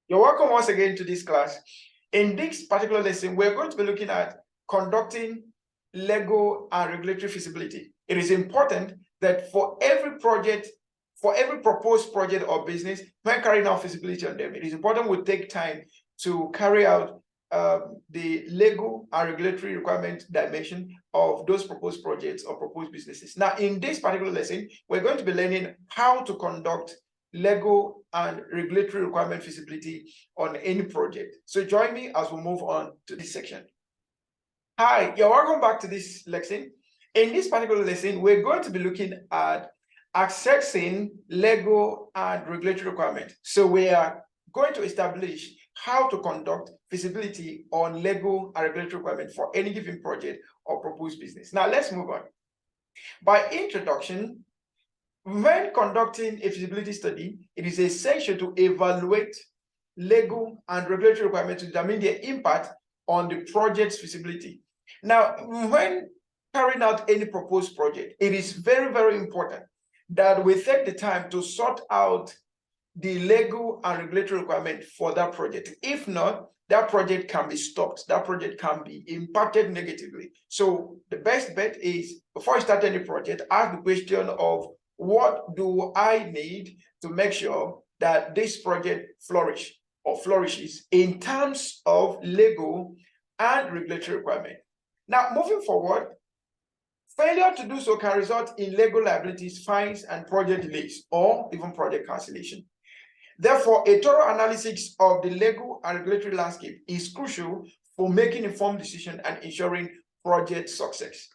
You're welcome once again to this class. In this particular lesson, we're going to be looking at conducting legal and regulatory feasibility. It is important that for every project, for every proposed project or business, when carrying out feasibility on them, it is important we take time to carry out the legal and regulatory requirement dimension of those proposed projects or proposed businesses. Now, in this particular lesson, we're going to be learning how to conduct legal and regulatory requirement feasibility on any project. So join me as we move on to this section. Hi, you're welcome back to this lesson. In this particular lesson, we're going to be looking at accessing legal and regulatory requirements. So we are going to establish how to conduct feasibility on legal and regulatory requirements for any given project or proposed business. Now let's move on. By introduction, when conducting a feasibility study, it is essential to evaluate legal and regulatory requirements to determine their impact on the project's feasibility. Now, when carrying out any proposed project, it is very, very important that we take the time to sort out the legal and regulatory requirement for that project. If not, that project can be stopped. That project can be impacted negatively. So the best bet is, before you start any project, ask the question of, what do I need to make sure that this project flourishes in terms of legal and regulatory requirement? Now, moving forward, failure to do so can result in legal liabilities, fines, and project delays, or even project cancellation. Therefore, a thorough analysis of the legal and regulatory landscape is crucial for making informed decisions and ensuring project success.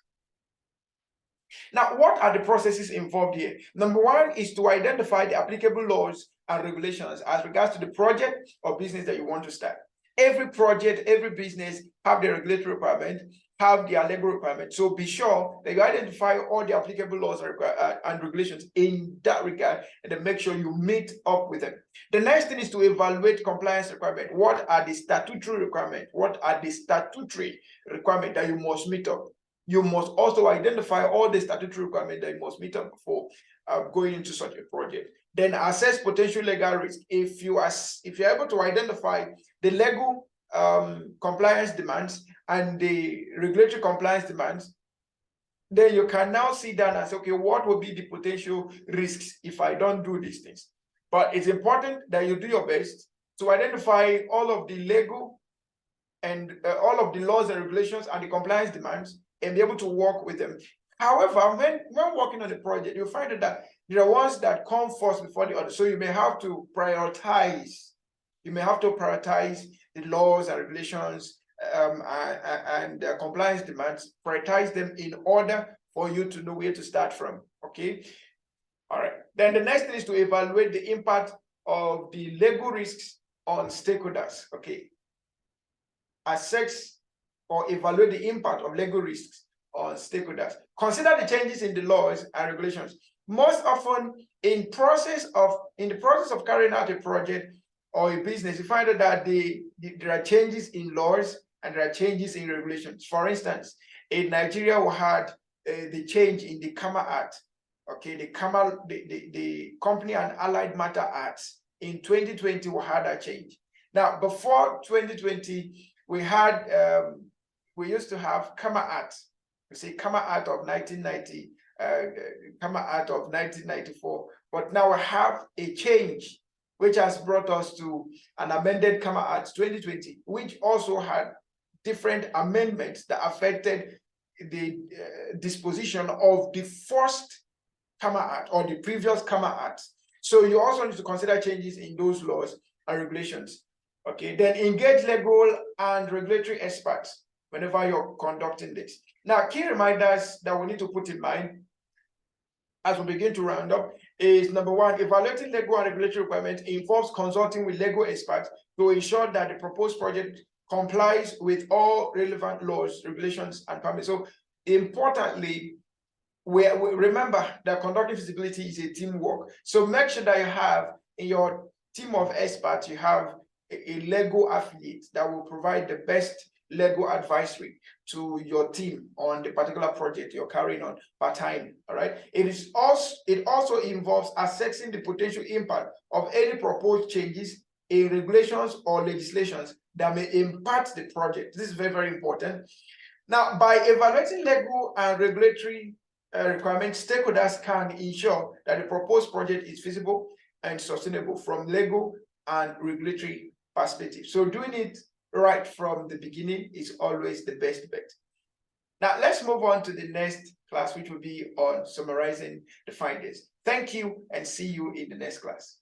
Now, what are the processes involved here? Number one is to identify the applicable laws and regulations as regards to the project or business that you want to start. Every project, every business have their regulatory requirement, have their legal requirement. So be sure that you identify all the applicable laws and regulations in that regard, and then make sure you meet up with them. The next thing is to evaluate compliance requirement. What are the statutory requirements? What are the statutory requirements that you must meet up? You must also identify all the statutory requirements that you must meet up before going into such a project. Then assess potential legal risk. If you're able to identify the legal compliance demands and the regulatory compliance demands, then you can now sit down and say, okay, what will be the potential risks if I don't do these things? But it's important that you do your best to identify all of the legal and all of the laws and regulations and the compliance demands and be able to work with them. However, when working on a project, you'll find that there are ones that come first before the others. So you may have to prioritize. You may have to prioritize the laws and regulations and compliance demands, prioritize them in order for you to know where to start from, okay? All right, then the next thing is to evaluate the impact of the legal risks on stakeholders, okay? Assess or evaluate the impact of legal risks on stakeholders. Consider the changes in the laws and regulations. Most often, in the process of carrying out a project or a business, you find out that there are changes in laws and there are changes in regulations. For instance, in Nigeria, we had the change in the KAMA Act. Okay, the Company and Allied Matter Acts. In 2020, we had that change. Now, before 2020, we used to have KAMA Act. We say KAMA Act of 1990, KAMA Act of 1994. But now we have a change, which has brought us to an amended KAMA Act 2020, which also had different amendments that affected the disposition of the first KAMA Act or the previous KAMA Act. So you also need to consider changes in those laws and regulations. Okay, then engage legal and regulatory experts whenever you're conducting this. Now, key reminders that we need to put in mind as we begin to round up is, number one, evaluating legal and regulatory requirements involves consulting with legal experts to ensure that the proposed project complies with all relevant laws, regulations, and permits. So importantly, we remember that conducting feasibility is a teamwork. So make sure that you have in your team of experts, you have a legal affiliate that will provide the best legal advisory to your team on the particular project you're carrying on part-time. All right. It also involves assessing the potential impact of any proposed changes in regulations or legislations that may impact the project. This is very, very important. Now, by evaluating legal and regulatory requirements, stakeholders can ensure that the proposed project is feasible and sustainable from legal and regulatory perspective. So doing it right from the beginning is always the best bet. Now, let's move on to the next class, which will be on summarizing the findings. Thank you and see you in the next class.